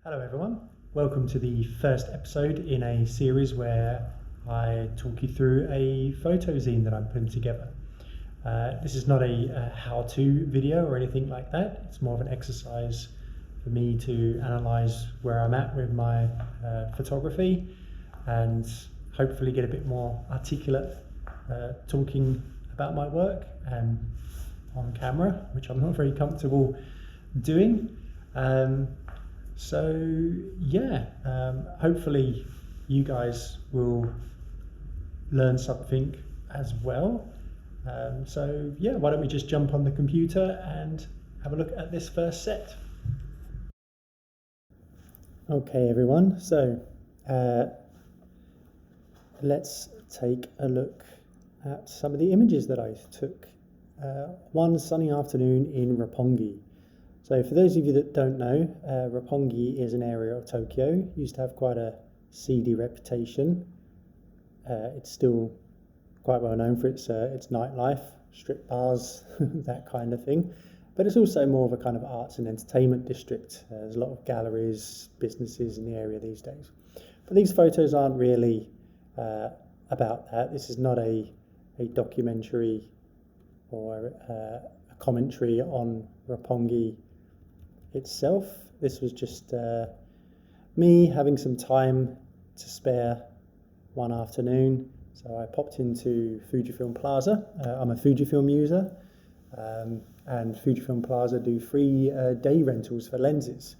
Hello everyone, welcome to the first episode in a series where I talk you through a photo zine that I'm putting together. This is not a how-to video or anything like that, it's more of an exercise for me to analyse where I'm at with my photography and hopefully get a bit more articulate talking about my work and on camera, which I'm not very comfortable doing. Hopefully you guys will learn something as well. Why don't we just jump on the computer and have a look at this first set. Okay everyone, so let's take a look at some of the images that I took one sunny afternoon in Roppongi. So for those of you that don't know, Roppongi is an area of Tokyo, used to have quite a seedy reputation. It's still quite well known for its nightlife, strip bars, that kind of thing. But it's also more of a kind of arts and entertainment district. There's a lot of galleries, businesses in the area these days. But these photos aren't really about that. This is not a documentary or a commentary on Roppongi itself. This was just me having some time to spare one afternoon. So I popped into Fujifilm Plaza. I'm a Fujifilm user, and Fujifilm Plaza do free day rentals for lenses.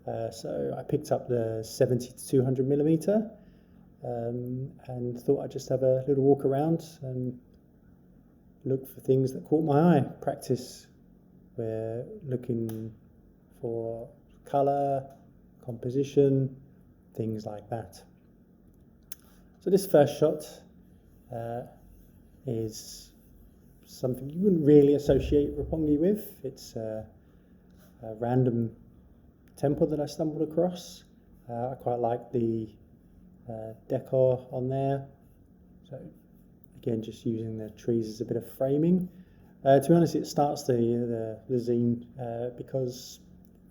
So I picked up the 70 to 200 millimeter and thought I'd just have a little walk around and look for things that caught my eye. Practice. We're looking for colour, composition, things like that. So this first shot is something you wouldn't really associate Roppongi with. It's a random temple that I stumbled across. I quite like the decor on there. So again, just using the trees as a bit of framing. To be honest, it starts the zine because,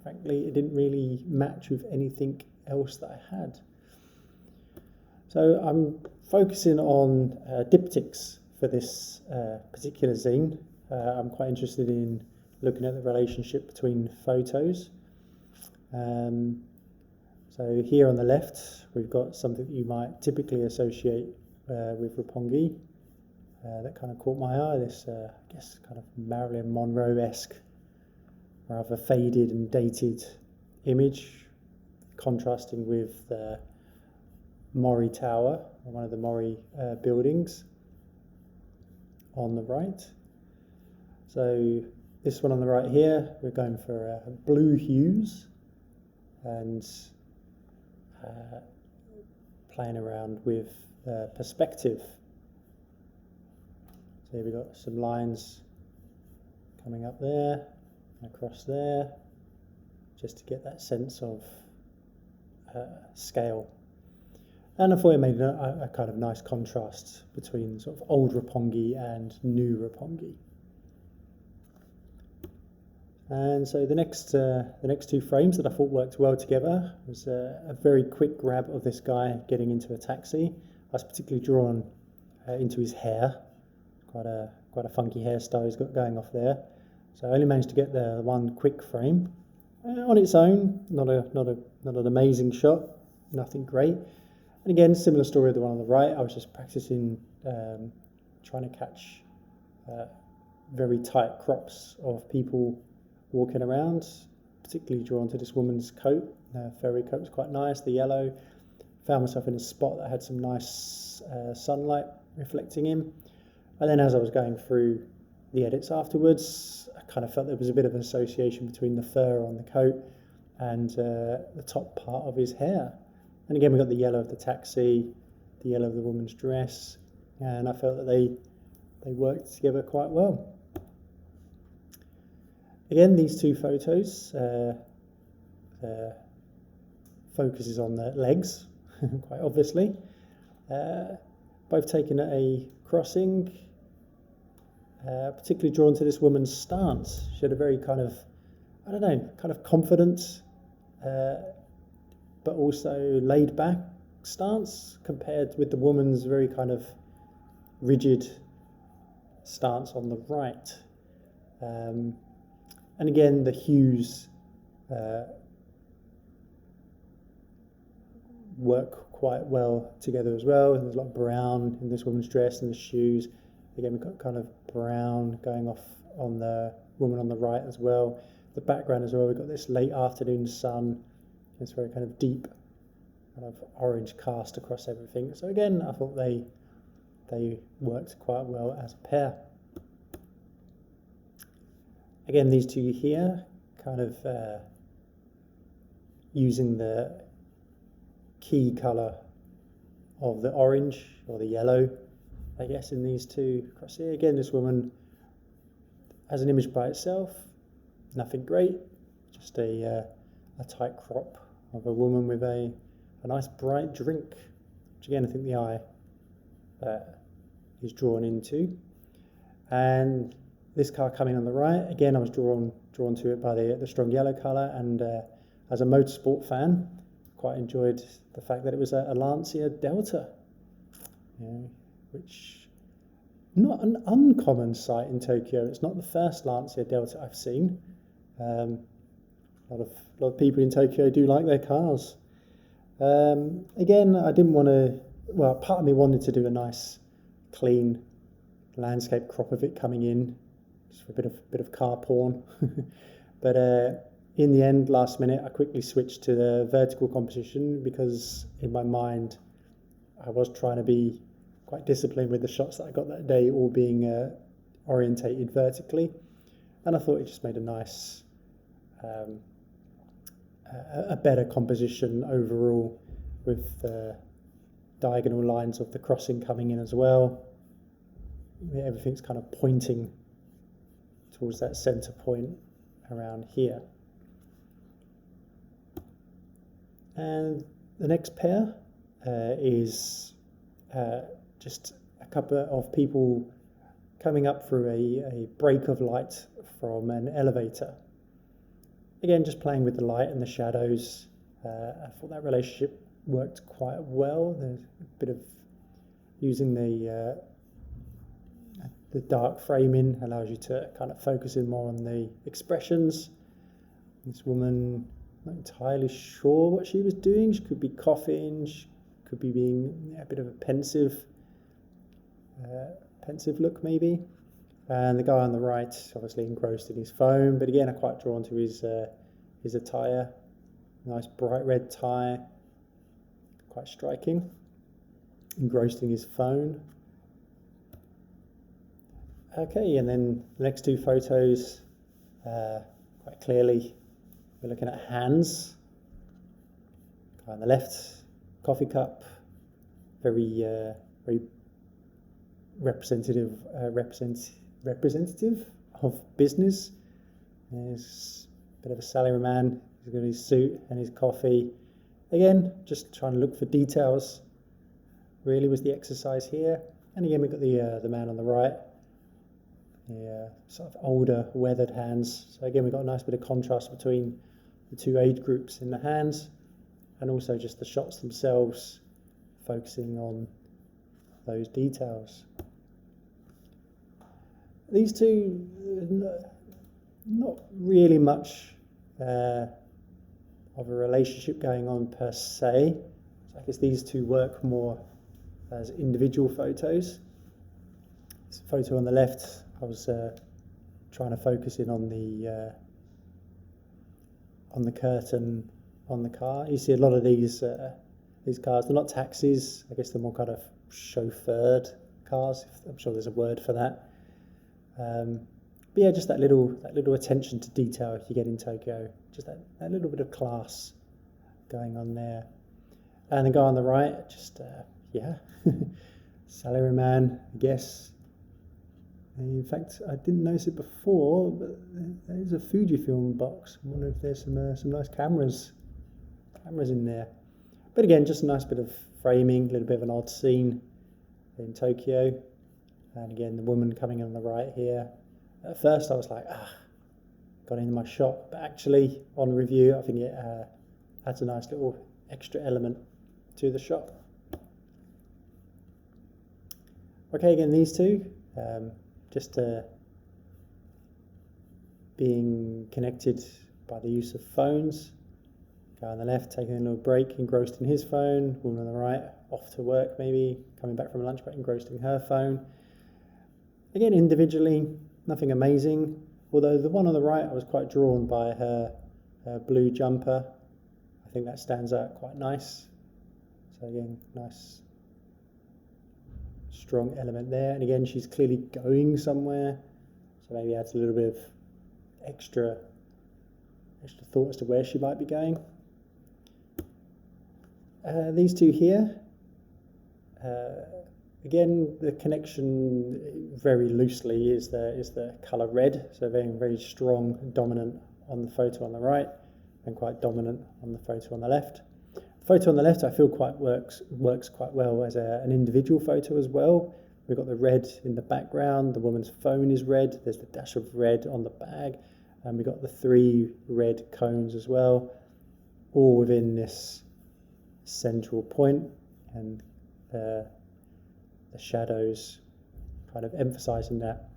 frankly, it didn't really match with anything else that I had. So I'm focusing on diptychs for this particular zine. I'm quite interested in looking at the relationship between photos. So here on the left, we've got something that you might typically associate with Roppongi. That kind of caught my eye, this I guess kind of Marilyn Monroe-esque, rather faded and dated image, contrasting with the Mori Tower, one of the Mori buildings on the right. So this one on the right here, we're going for blue hues and playing around with perspective. So here we've got some lines coming up there, and across there, just to get that sense of scale. And I thought it made a kind of nice contrast between sort of old Roppongi and new Roppongi. And so the next two frames that I thought worked well together was a very quick grab of this guy getting into a taxi. I was particularly drawn into his hair. Quite a funky hairstyle he's got going off there. So I only managed to get the one quick frame. On its own, not an amazing shot, nothing great. And again, similar story to the one on the right. I was just practicing trying to catch very tight crops of people walking around, particularly drawn to this woman's coat. Furry coat was quite nice, the yellow. Found myself in a spot that had some nice sunlight reflecting in. And then as I was going through the edits afterwards, I kind of felt there was a bit of an association between the fur on the coat and the top part of his hair. And again, we got the yellow of the taxi, the yellow of the woman's dress, and I felt that they worked together quite well. Again, these two photos, focus is on the legs, quite obviously. Both taken at a crossing. Particularly drawn to this woman's stance. She had a very kind of, I don't know, kind of confident but also laid back stance compared with the woman's very kind of rigid stance on the right. And again, the hues work quite well together as well. There's a lot of brown in this woman's dress and the shoes. Again, we've got kind of brown going off on the woman on the right as well. The background as well, we've got this late afternoon sun. It's very kind of deep, kind of orange cast across everything. So again, I thought they worked quite well as a pair. Again, these two here, kind of using the key colour of the orange or the yellow, I guess, in these two across here. Again, this woman as an image by itself, nothing great, just a tight crop of a woman with a nice bright drink, which again I think the eye is drawn into. And this car coming on the right, again I was drawn to it by the strong yellow colour, and as a motorsport fan, quite enjoyed the fact that it was a Lancia Delta, which not an uncommon sight in Tokyo. It's not the first Lancia Delta I've seen. A lot of people in Tokyo do like their cars. Again, I didn't want to. Well, part of me wanted to do a nice, clean landscape crop of it coming in, just for a bit of car porn. But in the end, last minute, I quickly switched to the vertical composition because in my mind, I was trying to be quite disciplined with the shots that I got that day, all being orientated vertically, and I thought it just made a nice, a better composition overall, with the diagonal lines of the crossing coming in as well. Everything's kind of pointing towards that center point around here. And the next pair is just a couple of people coming up through a break of light from an elevator. Again, just playing with the light and the shadows. I thought that relationship worked quite well. There's a bit of using the dark framing allows you to kind of focus in more on the expressions. This woman, not entirely sure what she was doing. She could be coughing, she could be being a bit of a pensive look maybe. And the guy on the right, obviously engrossed in his phone, but again, I'm quite drawn to his attire. Nice bright red tie, quite striking. Engrossed in his phone. Okay, and then the next two photos, quite clearly, we're looking at hands. Guy on the left, coffee cup, very representative of business. There's a bit of a salaryman. He's got his suit and his coffee. Again, just trying to look for details. Really was the exercise here. And again, we've got the man on the right. The sort of older, weathered hands. So again, we've got a nice bit of contrast between the two age groups in the hands, and also just the shots themselves, focusing on those details. These two, not really much of a relationship going on per se. So I guess these two work more as individual photos. This photo on the left, I was trying to focus in on the curtain on the car. You see a lot of these cars. They're not taxis. I guess they're more kind of chauffeured cars. I'm sure there's a word for that. But yeah, just that little attention to detail you get in Tokyo. Just that little bit of class going on there. And the guy on the right, just salaryman, I guess. In fact, I didn't notice it before, but there's a Fujifilm box. I wonder if there's some nice cameras in there. But again, just a nice bit of framing, a little bit of an odd scene in Tokyo. And again, the woman coming on the right here. At first, I was like, got into my shot. But actually, on review, I think it adds a nice little extra element to the shot. Okay, again, these two, just being connected by the use of phones. Guy on the left taking a little break, engrossed in his phone. Woman on the right, off to work maybe, coming back from a lunch break, engrossed in her phone. Again, individually, nothing amazing. Although the one on the right, I was quite drawn by her blue jumper. I think that stands out quite nice. So again, nice, strong element there. And again, she's clearly going somewhere. So maybe adds a little bit of extra thought as to where she might be going. These two here, again, the connection very loosely is the colour red, so very strong, dominant on the photo on the right, and quite dominant on the photo on the left. The photo on the left I feel works quite well as an individual photo as well. We've got the red in the background, the woman's phone is red, there's the dash of red on the bag, and we've got the 3 red cones as well, all within this central point, and the shadows kind of emphasizing that.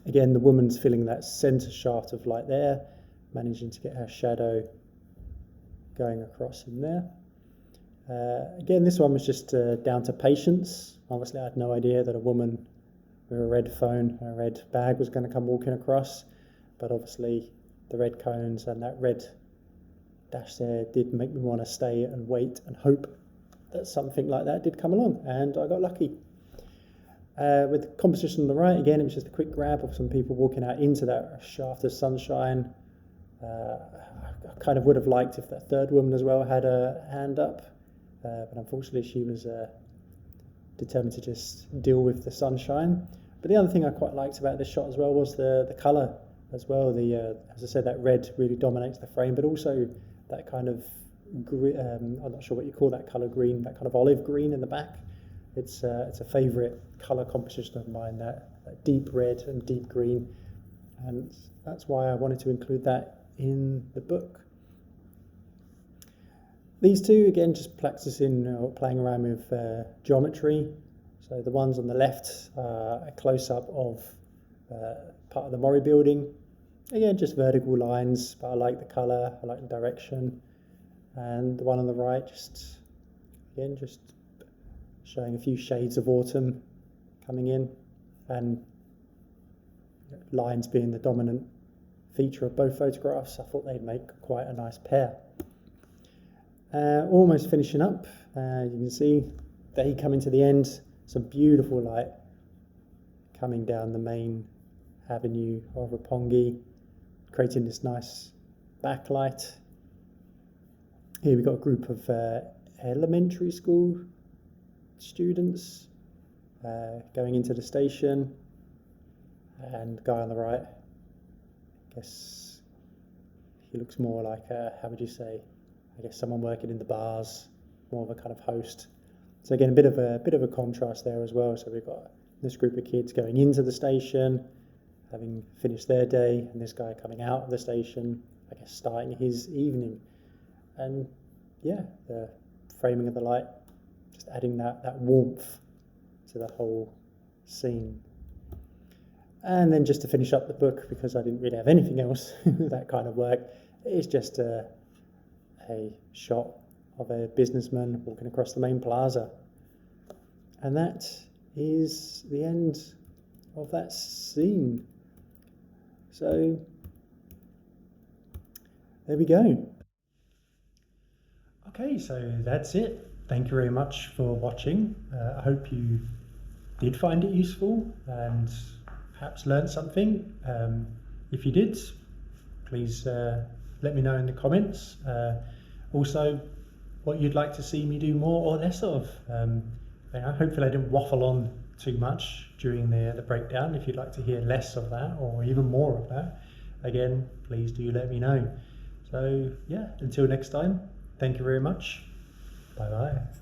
Again, the woman's filling that center shaft of light there, managing to get her shadow going across in there. Again, this one was just down to patience. Obviously, I had no idea that a woman with a red phone and a red bag was going to come walking across, but obviously the red cones and that red dash there did make me want to stay and wait and hope that something like that did come along, and I got lucky. With the composition on the right, again, it was just a quick grab of some people walking out into that shaft of sunshine. I kind of would have liked if that third woman as well had a hand up, but unfortunately she was determined to just deal with the sunshine. But the other thing I quite liked about this shot as well was the colour as well. As I said, that red really dominates the frame, but also that kind of I'm not sure what you call that colour green, that kind of olive green in the back. It's a favourite colour composition of mine, that deep red and deep green, and that's why I wanted to include that in the book. These two, again, just practicing playing around with geometry. So the ones on the left are a close-up of part of the Mori building. Again, just vertical lines, but I like the colour, I like the direction. And the one on the right, just showing a few shades of autumn coming in, and lines being the dominant feature of both photographs. I thought they'd make quite a nice pair. Almost finishing up, you can see day coming to the end, some beautiful light coming down the main avenue of Roppongi, creating this nice backlight. Here we've got a group of elementary school students going into the station, and the guy on the right, I guess he looks more like how would you say, I guess someone working in the bars, more of a kind of host. So again, a bit of a contrast there as well. So we've got this group of kids going into the station, having finished their day, and this guy coming out of the station, I guess starting his evening. And yeah, the framing of the light, just adding that warmth to the whole scene. And then just to finish up the book, because I didn't really have anything else that kind of work, it's just a shot of a businessman walking across the main plaza. And that is the end of that scene. So there we go. Okay, so that's it. Thank you very much for watching. I hope you did find it useful and perhaps learned something. If you did, please let me know in the comments. Also, what you'd like to see me do more or less of. Hopefully I didn't waffle on too much during the breakdown. If you'd like to hear less of that or even more of that, again, please do let me know. So yeah, until next time, thank you very much. Bye bye.